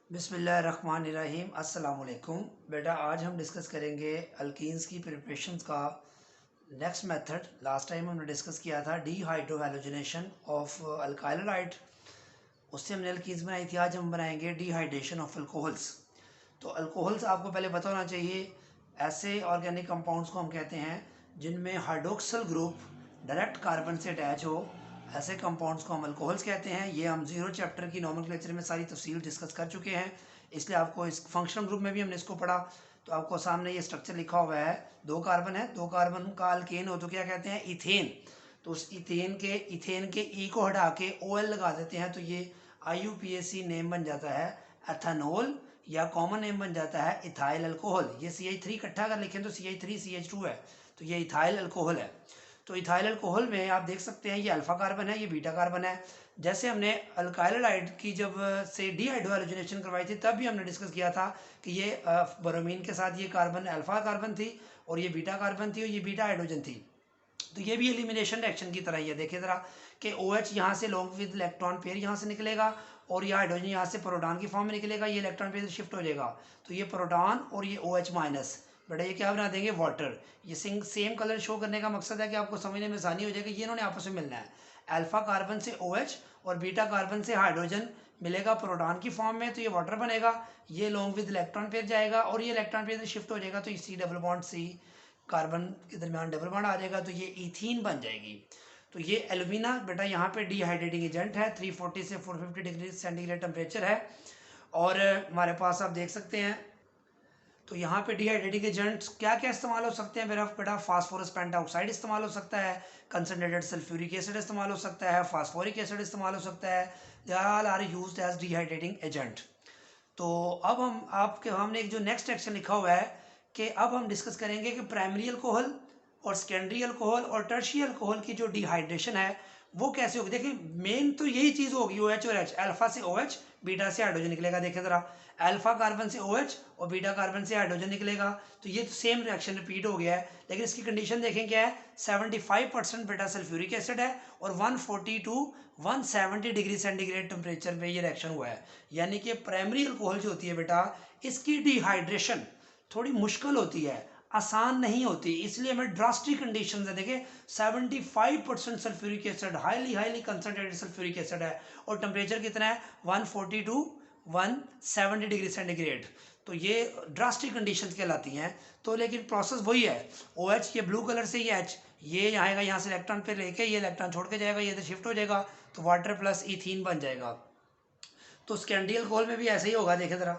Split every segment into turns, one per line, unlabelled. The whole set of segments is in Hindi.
बिस्मिल्लाहिर्रहमानिर्रहीम। अस्सलाम वालेकुम। बेटा आज हम डिस्कस करेंगे अल्कीन्स की प्रिपरेशंस का नेक्स्ट मेथड। लास्ट टाइम हमने डिस्कस किया था डीहाइड्रोहैलोजिनेशन ऑफ अल्काइल। उससे हमने अल्कीन्स बनाई थी। आज हम बनाएंगे डीहाइड्रेशन ऑफ अल्कोहल्स। तो अल्कोहल्स आपको पहले पता होना चाहिए, ऐसे ऑर्गेनिक कंपाउंड्स को हम कहते हैं जिनमें हाइड्रोक्सल ग्रुप डायरेक्ट कार्बन से अटैच हो। ऐसे कंपाउंड्स को हम अल्कोहल्स कहते हैं। ये हम जीरो चैप्टर की नॉमेनक्लेचर में सारी तफसील डिस्कस कर चुके हैं, इसलिए आपको इस फंक्शनल ग्रुप में भी हमने इसको पढ़ा। तो आपको सामने ये स्ट्रक्चर लिखा हुआ है, दो कार्बन है, दो कार्बन का अल्केन हो तो क्या कहते हैं, इथेन। तो उस इथेन के ई को हटा के OL लगा देते हैं तो ये IUPAC नेम बन जाता है एथेनॉल, या कॉमन नेम बन जाता है इथाइल अल्कोहल। ये CH3 इकट्ठा कर लिखें तो CH3CH2 है, तो ये इथाइल अल्कोहल है। तो इथाइल अल्कोहल में आप देख सकते हैं ये अल्फा कार्बन है, ये बीटा कार्बन है। जैसे हमने अल्काइलाइड की जब से डीहाइड्रोजनेशन करवाई थी तब भी हमने डिस्कस किया था कि ये ब्रोमीन के साथ ये कार्बन अल्फा कार्बन थी और ये बीटा कार्बन थी और ये बीटा हाइड्रोजन थी। तो ये भी एलिमिनेशन रिएक्शन की तरह ही है। देखिए ज़रा कि OH यहाँ से लॉन्ग विद इलेक्ट्रॉन पेयर यहाँ से निकलेगा और यह हाइड्रोजन यहाँ से प्रोटॉन की फॉर्म में निकलेगा, ये इलेक्ट्रॉन पेयर शिफ्ट हो जाएगा तो ये प्रोटॉन और ये OH माइनस, बेटा ये क्या बना देंगे, वाटर। ये सेम कलर शो करने का मकसद है कि आपको समझने में आसानी हो जाएगी। ये इन्होंने आपस में मिलना है, अल्फा कार्बन से OH और बीटा कार्बन से हाइड्रोजन मिलेगा प्रोटॉन की फॉर्म में तो ये वाटर बनेगा। ये लॉन्ग विद इलेक्ट्रॉन पेयर जाएगा और ये इलेक्ट्रॉन पेयर शिफ्ट हो जाएगा तो C double bond C carbon के दरमियान डबल बॉन्ड आ जाएगा तो ये इथीन बन जाएगी। तो ये एल्यूमिना बेटा यहाँ पे डिहाइड्रेटिंग एजेंट है, 340 से 450 डिग्री सेंटीग्रेड टेम्परेचर है। और हमारे पास आप देख सकते हैं तो यहाँ पे डिहाइड्रेटिंग एजेंट्स क्या क्या इस्तेमाल हो सकते हैं मेरा बेटा, फास्फोरस पेंटाऑक्साइड इस्तेमाल हो सकता है, कंसनट्रेटेड सल्फ्यूरिक एसिड इस्तेमाल हो सकता है, फास्फोरिक एसिड इस्तेमाल हो सकता है। They all are used as dehydrating agent. तो अब हमने एक जो नेक्स्ट सेक्शन लिखा हुआ है कि अब हम डिस्कस करेंगे कि प्राइमरी अल्कोहल और सेकेंडरी अल्कोहल और टर्शियरी अल्कोहल की जो डिहाइड्रेशन है वो कैसे होगी। देखिए मेन तो यही चीज़ होगी, OH और H, अल्फा से OH बीटा से हाइड्रोजन निकलेगा। देखें ज़रा, अल्फा कार्बन से OH और बीटा कार्बन से हाइड्रोजन निकलेगा तो ये तो सेम रिएक्शन रिपीट हो गया है, लेकिन इसकी कंडीशन देखें क्या है, 75% बेटा सल्फ्यूरिक एसिड है और 140 टू 170 डिग्री सेंटीग्रेड टेम्परेचर पे ये रिएक्शन हुआ है। यानी कि प्राइमरी अल्कोहल जो होती है बेटा, इसकी डिहाइड्रेशन थोड़ी मुश्किल होती है, आसान नहीं होती, इसलिए हमें ड्रास्टिक कंडीशंस है। देखिए 75% sulphuric acid, highly concentrated sulphuric acid है और टेम्परेचर कितना है 140 टू 170 डिग्री सेंटीग्रेड। तो ये ड्रास्टिक कंडीशंस कहलाती हैं। तो लेकिन प्रोसेस वही है, OH ये ब्लू कलर से ये H ये आएगा, यहाँ से इलेक्ट्रॉन पे लेके ये इलेक्ट्रॉन छोड़ के जाएगा, ये इधर शिफ्ट हो जाएगा तो वाटर प्लस इथीन बन जाएगा। तो सेकेंडरी अल्कोहल में भी ऐसे ही होगा। देखे ज़रा,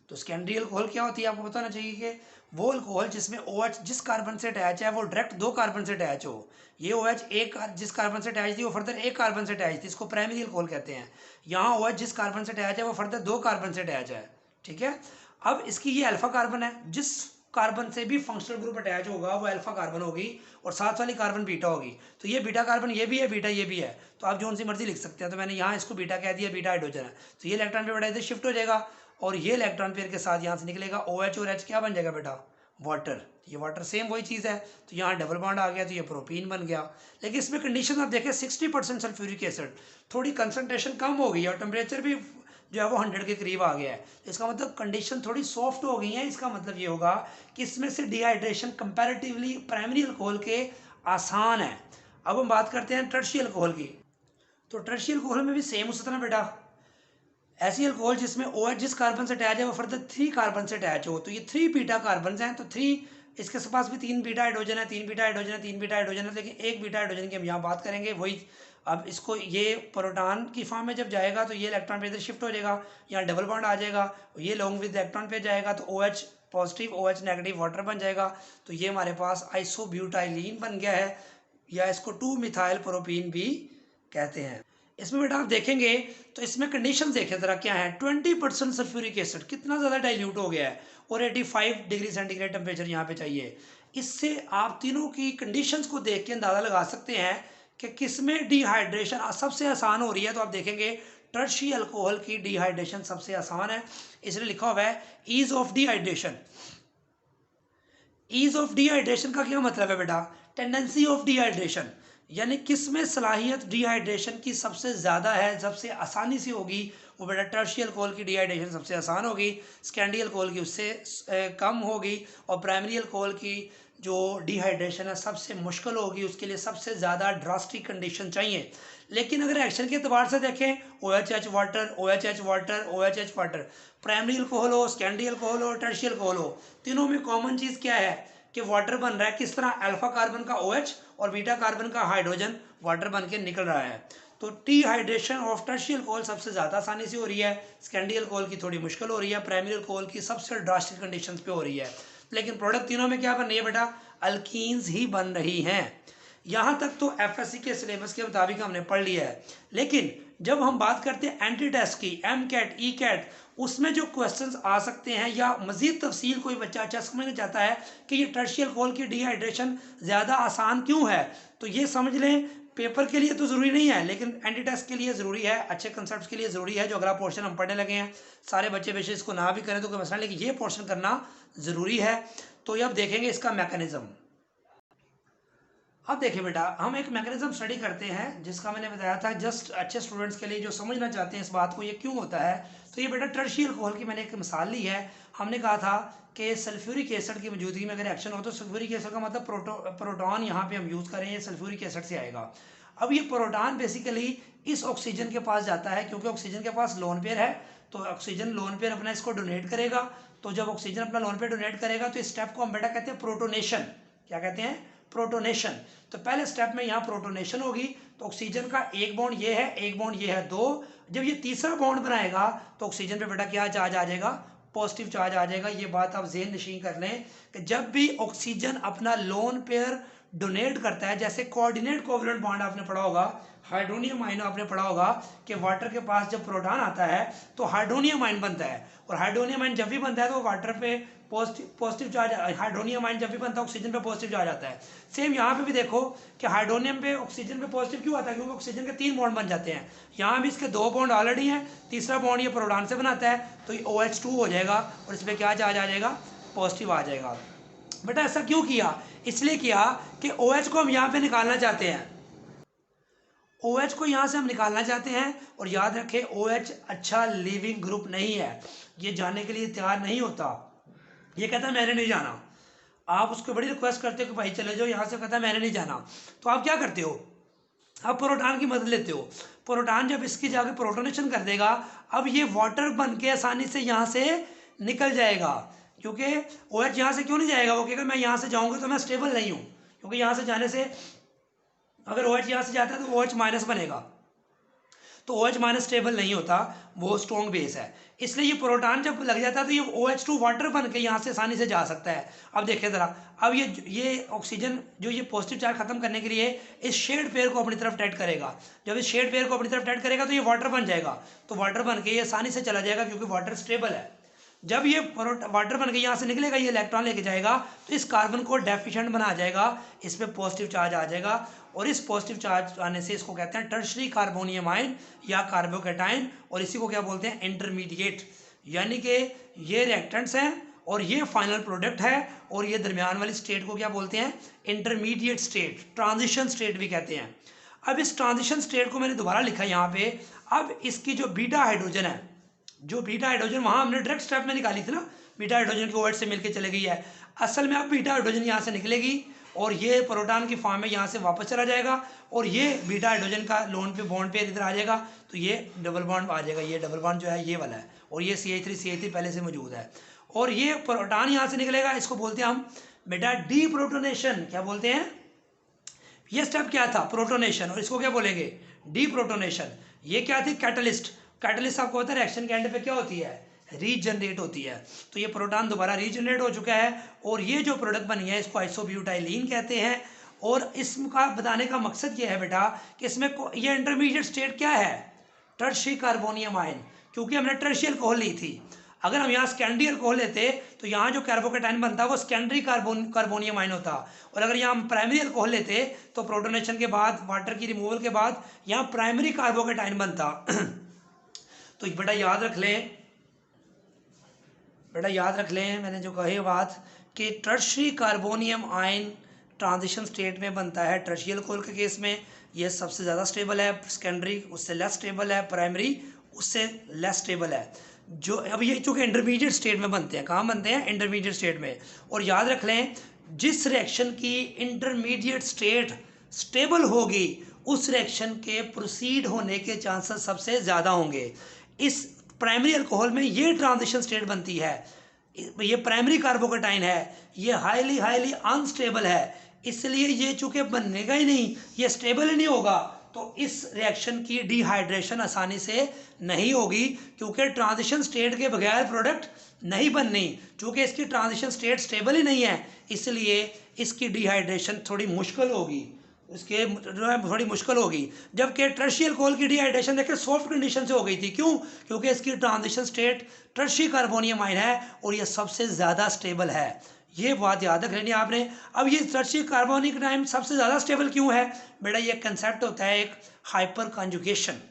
तो सेकेंडरी अल्कोहल क्या होती है, आपको बताना चाहिए कि वो अल्कोहल जिसमें OH जिस कार्बन से अटैच है वो डायरेक्ट दो कार्बन से अटैच हो। ये OH जिस कार्बन से अटैच थी वो फर्दर एक कार्बन से अटैच थी, इसको प्राइमरी अल्कोहल कहते हैं। यहाँ OH जिस कार्बन से अटैच है वो फर्दर दो कार्बन से अटैच है, ठीक है। अब इसकी ये अल्फा कार्बन है, जिस कार्बन से भी फंक्शनल ग्रुप अटैच होगा वो अल्फा कार्बन होगी और साथ वाली कार्बन बीटा होगी। तो ये बीटा कार्बन ये भी है, बीटा ये भी है, तो आप जो सी मर्जी लिख सकते हैं। तो मैंने यहाँ इसको बीटा कह दिया, बीटा हाइड्रोजन है तो ये इलेक्ट्रॉन पे बेटा इधर शिफ्ट हो जाएगा और ये इलेक्ट्रॉन पेयर के साथ यहाँ से निकलेगा OH और H क्या बन जाएगा बेटा, वाटर। ये वाटर सेम वही चीज़ है, तो यहाँ डबल बॉन्ड आ गया तो ये प्रोपीन बन गया। लेकिन इसमें कंडीशन आप देखें 60% सल्फ्यूरिक एसिड, थोड़ी कंसनट्रेशन कम हो गई और टेम्परेचर भी जो है वो 100 के करीब आ गया है। इसका मतलब कंडीशन थोड़ी सॉफ्ट हो गई है। इसका मतलब ये होगा कि इसमें से डिहाइड्रेशन कंपैरेटिवली प्राइमरी अल्कोहल के आसान है। अब हम बात करते हैं टर्शियरी अल्कोहल की। तो टर्शियरी अल्कोहल में भी सेम उसी तरह बेटा, ऐसी अल्कोहल जिसमें OH जिस कार्बन से अटैच है वो फर्दर 3 कार्बन से अटैच हो। तो ये 3 बीटा कार्बन हैं, तो 3 इसके पास भी 3 बीटा हाइड्रोजन है, 3 बीटा हाइड्रोजन है, 3 बीटा हाइड्रोजन है, लेकिन एक बीटा हाइड्रोजन की हम यहाँ बात करेंगे वही। अब इसको ये प्रोटॉन की फॉर्म में जब जाएगा तो ये इलेक्ट्रॉन पे इधर शिफ्ट हो जाएगा, यहाँ डबल बॉन्ड आ जाएगा, ये लॉन्ग विद इलेक्ट्रॉन पे जाएगा तो OH positive OH negative water बन जाएगा। तो ये हमारे पास आइसोब्यूटाइलीन बन गया है, या इसको 2 मिथाइल प्रोपीन भी कहते हैं। इसमें बेटा आप देखेंगे तो इसमें कंडीशन देखें ज़रा क्या है, 20% सल्फ्यूरिक एसिड कितना ज़्यादा डाइल्यूट हो गया है और 85 डिग्री सेंटीग्रेड टेम्परेचर यहाँ पे चाहिए। इससे आप तीनों की कंडीशंस को देख के अंदाज़ा लगा सकते हैं कि किसमें डिहाइड्रेशन सबसे आसान हो रही है। तो आप देखेंगे टर्शियरी अल्कोहल की डिहाइड्रेशन सबसे आसान है, इसलिए लिखा हुआ है ease of dehydration. Ease of dehydration का क्या मतलब है बेटा, टेंडेंसी ऑफ डिहाइड्रेशन, यानी किस में सलाहियत डिहाइड्रेशन की सबसे ज़्यादा है, सबसे आसानी से होगी, वो बेटा टर्शियल अल्कोहल की डिहाइड्रेशन सबसे आसान होगी, सेकेंडरी अल्कोहल की उससे कम होगी, और प्राइमरी अल्कोहल की जो डिहाइड्रेशन है सबसे मुश्किल होगी, उसके लिए सबसे ज़्यादा ड्रास्टिक कंडीशन चाहिए। लेकिन अगर एक्शन के अतबार से देखें, OH water, OH water, OH water, primary alcohol हो, सेकेंडरी अल्कोहल हो, टर्शियल अल्कोहल हो, तीनों में कॉमन चीज़ क्या है कि वाटर बन रहा है। किस तरह? अल्फा कार्बन का OH और बीटा कार्बन का हाइड्रोजन वाटर बन के निकल रहा है। तो डिहाइड्रेशन ऑफ टर्शियल अल्कोहल सबसे ज़्यादा आसानी से हो रही है, सेकेंडरी अल्कोहल की थोड़ी मुश्किल हो रही है, प्राइमरी अल्कोहल की सबसे ड्रास्टिक कंडीशंस पे हो रही है। लेकिन प्रोडक्ट तीनों में क्या बन रही है बेटा? अल्कीन्स ही बन रही हैं। यहाँ तक तो FSC के सिलेबस के मुताबिक हमने पढ़ लिया है। लेकिन जब हम बात करते हैं एंटी टेस्ट की, MCAT, ECAT, उसमें जो क्वेश्चंस आ सकते हैं या मजीद तफसील कोई बच्चा अच्छा समझना चाहता है कि ये टर्शियल अल्कोहल की डिहाइड्रेशन ज़्यादा आसान क्यों है, तो ये समझ लें पेपर के लिए तो ज़रूरी नहीं है, लेकिन एंटी टेस्ट के लिए ज़रूरी है, अच्छे कंसेप्ट के लिए ज़रूरी है। जो अगला पोर्शन हम पढ़ने लगे हैं, सारे बच्चे बेशक इसको ना भी करें तो कोई मसला नहीं, लेकिन ये पोर्शन करना ज़रूरी है। तो ये अब देखेंगे इसका मैकेनिज़्म। अब देखिए बेटा, हम एक मैकेनिज्म स्टडी करते हैं जिसका मैंने बताया था जस्ट अच्छे स्टूडेंट्स के लिए जो समझना चाहते हैं इस बात को ये क्यों होता है। तो ये बेटा टर्शियल अल्कोहल की मैंने एक मिसाल ली है। हमने कहा था कि सल्फ्यूरिक एसिड की मौजूदगी में अगर एक्शन हो तो सल्फ्यूरिक एसिड का मतलब प्रोटॉन यहाँ पे हम यूज़ करें, ये सल्फ्यूरिक एसिड से आएगा। अब ये प्रोटॉन बेसिकली इस ऑक्सीजन के पास जाता है, क्योंकि ऑक्सीजन के पास लोन पेयर है, तो ऑक्सीजन लोन पेयर अपना इसको डोनेट करेगा। तो जब ऑक्सीजन अपना लोन पेयर डोनेट करेगा तो इस स्टेप को हम बेटा कहते हैं प्रोटोनेशन। क्या कहते हैं? प्रोटोनेशन। तो पहले स्टेप में यहाँ प्रोटोनेशन होगी, तो ऑक्सीजन का एक बॉन्ड ये है, एक बॉन्ड ये है, दो। जब ये तीसरा बॉन्ड बनाएगा तो ऑक्सीजन पे बेटा क्या चार्ज आ जाएगा? पॉजिटिव चार्ज आ जाएगा। ये बात आप ज़हन नशीं कर लें कि जब भी ऑक्सीजन अपना लोन पेयर डोनेट करता है, जैसे कोऑर्डिनेट कोवलेंट बॉन्ड आपने पढ़ा होगा, हाइड्रोनियम आयन आपने पढ़ा होगा कि वाटर के पास जब प्रोटॉन आता है तो हाइड्रोनियम आयन बनता है, और हाइड्रोनियम आयन जब भी बनता है तो वाटर पे पॉजिटिव चार्ज, हाइड्रोनियम आयन जब भी बनता है ऑक्सीजन पे पॉजिटिव चार्ज आता है। सेम यहाँ पे भी देखो कि हाइड्रोनियम पे ऑक्सीजन पे पॉजिटिव क्यों आता है? क्योंकि ऑक्सीजन के 3 बॉन्ड बन जाते हैं। यहाँ भी इसके 2 बॉन्ड ऑलरेडी हैं, तीसरा बॉन्ड ये प्रोटॉन से बनाता है, तो ये OH2 हो जाएगा और इस पर क्या चार्ज आ जाएगा? पॉजिटिव आ जाएगा। बेटा ऐसा क्यों किया? इसलिए किया कि OH को हम यहाँ पे निकालना चाहते हैं, OH को यहाँ से हम निकालना चाहते हैं। और याद रखें OH अच्छा लिविंग ग्रुप नहीं है, ये जाने के लिए तैयार नहीं होता, ये कहता है मैंने नहीं जाना। आप उसको बड़ी रिक्वेस्ट करते हो कि भाई चले जाओ यहाँ से, कहता है मैंने नहीं जाना। तो आप क्या करते हो? आप प्रोटॉन की मदद लेते हो। प्रोटॉन जब इसकी जाके प्रोटोनेशन कर देगा, अब ये वाटर बन के आसानी से यहाँ से निकल जाएगा। क्योंकि OH यहाँ से क्यों नहीं जाएगा? वो कहेगा मैं यहाँ से जाऊँगा तो मैं स्टेबल नहीं हूँ, क्योंकि यहाँ से जाने से अगर OH यहाँ से जाता है तो OH माइनस बनेगा, तो OH माइनस स्टेबल नहीं होता, वो स्ट्रॉन्ग बेस है। इसलिए ये प्रोटॉन जब लग जाता है तो ये OH2 वाटर बन के यहाँ से आसानी से जा सकता है। अब देखिए ज़रा, अब ये ऑक्सीजन जो ये पॉजिटिव चार्ज खत्म करने के लिए इस शेड पेयर को अपनी तरफ टैट करेगा। जब इस शेड पेयर को अपनी तरफ टैट करेगा तो ये वाटर बन जाएगा, तो वाटर बन के ये आसानी से चला जाएगा क्योंकि वाटर स्टेबल है। जब ये वाटर बन के यहाँ से निकलेगा, ये इलेक्ट्रॉन लेके जाएगा तो इस कार्बन को डेफिशिएंट बना जाएगा, इस पर पॉजिटिव चार्ज आ जाएगा, और इस पॉजिटिव चार्ज आने से इसको कहते हैं टर्शरी कार्बोनियम आयन या कार्बोकैटायन, और इसी को क्या बोलते हैं? इंटरमीडिएट। यानी कि ये रिएक्टेंट्स हैं और ये फाइनल प्रोडक्ट है, और ये दरमियान वाली स्टेट को क्या बोलते हैं? इंटरमीडिएट स्टेट, ट्रांजिशन स्टेट भी कहते हैं। अब इस ट्रांजिशन स्टेट को मैंने दोबारा लिखा यहाँ पे। अब इसकी जो बीटा हाइड्रोजन है, जो बीटा हाइड्रोजन वहाँ हमने डायरेक्ट स्टेप में निकाली थी ना, बीटा हाइड्रोजन की OH से मिलके चले गई है। असल में अब बीटा हाइड्रोजन यहाँ से निकलेगी और ये प्रोटॉन की फॉर्म में यहाँ से वापस चला जाएगा, और ये बीटा हाइड्रोजन का लोन पे बॉन्ड पे इधर आ जाएगा, तो ये डबल बॉन्ड आ जाएगा। ये डबल बॉन्ड जो है ये वाला है, और ये CH3 पहले से मौजूद है, और ये प्रोटॉन यहाँ से निकलेगा। इसको बोलते हैं हम बेटा डी प्रोटोनेशन। क्या बोलते हैं? ये स्टेप क्या था? प्रोटोनेशन। और इसको क्या बोलेंगे? D protonation. ये क्या थी? कैटलिस्ट। कैटलिस्ट आपको पता है रिएक्शन के एंड पे क्या होती है? रीजनरेट होती है। तो ये प्रोटॉन दोबारा रीजनरेट हो चुका है, और ये जो प्रोडक्ट बनी है इसको आइसोब्यूटाइलीन कहते हैं। और इसका बताने का मकसद ये है बेटा कि इसमें ये इंटरमीडिएट स्टेट क्या है? टर्शियरी कार्बोनियम आयन, क्योंकि हमने टर्शियल अल्कोहल ली थी। अगर हम यहाँ सेकेंडरी अल्कोहल लेते तो यहाँ जो कार्बोकैटायन बनता वो सेकेंडरी कार्बोनियम आयन होता, और अगर यहाँ हम प्राइमरी अल्कोहल लेते तो प्रोटोनेशन के बाद, वाटर की रिमूवल के बाद यहाँ प्राइमरी कार्बोकैटायन बनता। तो बेटा याद रख लें, मैंने जो कही बात कि tertiary carbonium ion transition state में बनता है। टर्शियरी अल्कोहल के केस में ये सबसे ज़्यादा स्टेबल है, सेकेंडरी उससे लेस स्टेबल है, प्राइमरी उससे लेस स्टेबल है। जो अब ये चूँकि इंटरमीडिएट स्टेट में बनते हैं, कहाँ बनते हैं? इंटरमीडिएट स्टेट में। और याद रख लें, जिस रिएक्शन की इंटरमीडिएट स्टेट स्टेबल होगी उस रिएक्शन के प्रोसीड होने के चांसेस सबसे ज़्यादा होंगे। इस प्राइमरी अल्कोहल में ये ट्रांजिशन स्टेट बनती है, ये प्राइमरी कार्बोकेटाइन है, ये हाईली अनस्टेबल है, इसलिए ये चूँकि बनेगा ही नहीं, ये स्टेबल ही नहीं होगा, तो इस रिएक्शन की डिहाइड्रेशन आसानी से नहीं होगी, क्योंकि ट्रांजिशन स्टेट के बगैर प्रोडक्ट नहीं बननी। चूँकि इसकी ट्रांजिशन स्टेट स्टेबल ही नहीं है, इसलिए इसकी डिहाइड्रेशन थोड़ी मुश्किल होगी, इसके जो है थोड़ी मुश्किल होगी। जबकि टर्शियरी अल्कोहल की डिहाइड्रेशन देखिए सॉफ्ट कंडीशन से हो गई थी। क्यों? क्योंकि इसकी transition state tertiary carbonium ion है और ये सबसे ज़्यादा स्टेबल है। ये बात याद रख लेनी आपने। अब ये टर्शियरी कार्बोनिक आयन सबसे ज़्यादा स्टेबल क्यों है? बेटा ये कंसेप्ट होता है एक हाइपर कॉन्जुगेशन।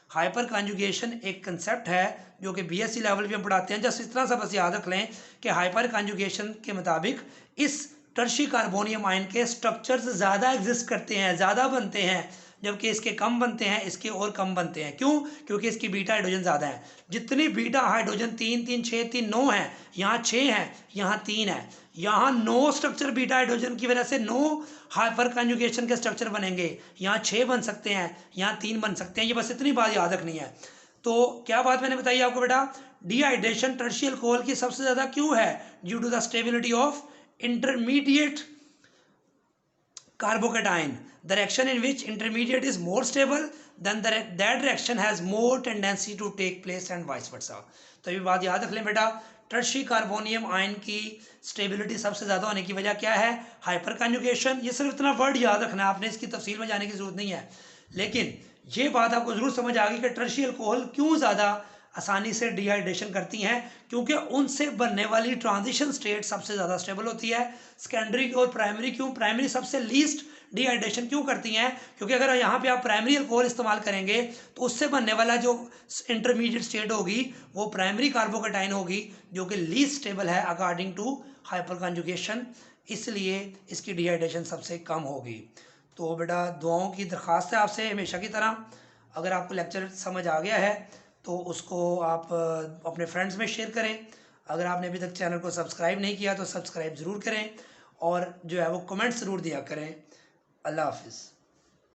हाइपर कॉन्जुगेशन एक कंसेप्ट है जो कि बीएससी लेवल पे हम पढ़ाते हैं। जस्ट इस तरह से बस याद रख लें कि हाइपर कॉन्जुगेशन के मुताबिक इस टर्शियरी कार्बोनियम आयन के स्ट्रक्चर्स ज़्यादा एग्जिस्ट करते हैं, ज़्यादा बनते हैं, जबकि इसके कम बनते हैं, इसके और कम बनते हैं। क्यों? क्योंकि इसकी बीटा हाइड्रोजन ज़्यादा है। जितनी बीटा हाइड्रोजन 3 3 6 3 9 है, यहाँ 6 है, यहाँ 3 है, यहाँ 9 स्ट्रक्चर बीटा हाइड्रोजन की वजह से 9 हाइपर कॉन्जुगेशन के स्ट्रक्चर बनेंगे। यहाँ 6 बन सकते हैं, यहाँ 3 बन सकते हैं। ये बस इतनी बात याद रखनी है। तो क्या बात मैंने बताई आपको बेटा? डिहाइड्रेशन टर्शियरी अल्कोहल की सबसे ज़्यादा क्यों है? Due to the stability of intermediate carbocation. The reaction in which intermediate is more stable, then that reaction has more tendency to take place and vice versa. तो ये बात याद रख लें बेटा, टर्शियरी कार्बोनियम आयन की स्टेबिलिटी सबसे ज़्यादा होने की वजह क्या है? Hyper conjugation. ये सिर्फ इतना वर्ड याद रखना है आपने, इसकी तफसील में जाने की जरूरत नहीं है। लेकिन ये बात आपको ज़रूर समझ आ गई कि टर्शियरी अल्कोहल क्यों ज़्यादा आसानी से डिहाइड्रेशन करती हैं, क्योंकि उनसे बनने वाली ट्रांजिशन स्टेट सबसे ज़्यादा स्टेबल होती है। सेकेंडरी और प्राइमरी क्यों? प्राइमरी सबसे लीस्ट डिहाइड्रेशन क्यों करती हैं? क्योंकि अगर यहाँ पे आप प्राइमरी अल्कोहल इस्तेमाल करेंगे तो उससे बनने वाला जो इंटरमीडिएट स्टेट होगी वो प्राइमरी कार्बोकेटाइन होगी, जो कि लीस्ट स्टेबल है अकॉर्डिंग टू हाइपर कॉन्जुगेशन, इसलिए इसकी डिहाइड्रेशन सबसे कम होगी। तो बेटा दुआओं की दरख्वास्त है आपसे हमेशा की तरह, अगर आपको लेक्चर समझ आ गया है तो उसको आप अपने फ्रेंड्स में शेयर करें। अगर आपने अभी तक चैनल को सब्सक्राइब नहीं किया तो सब्सक्राइब ज़रूर करें और जो है वो कमेंट्स ज़रूर दिया करें। अल्लाह हाफिज़।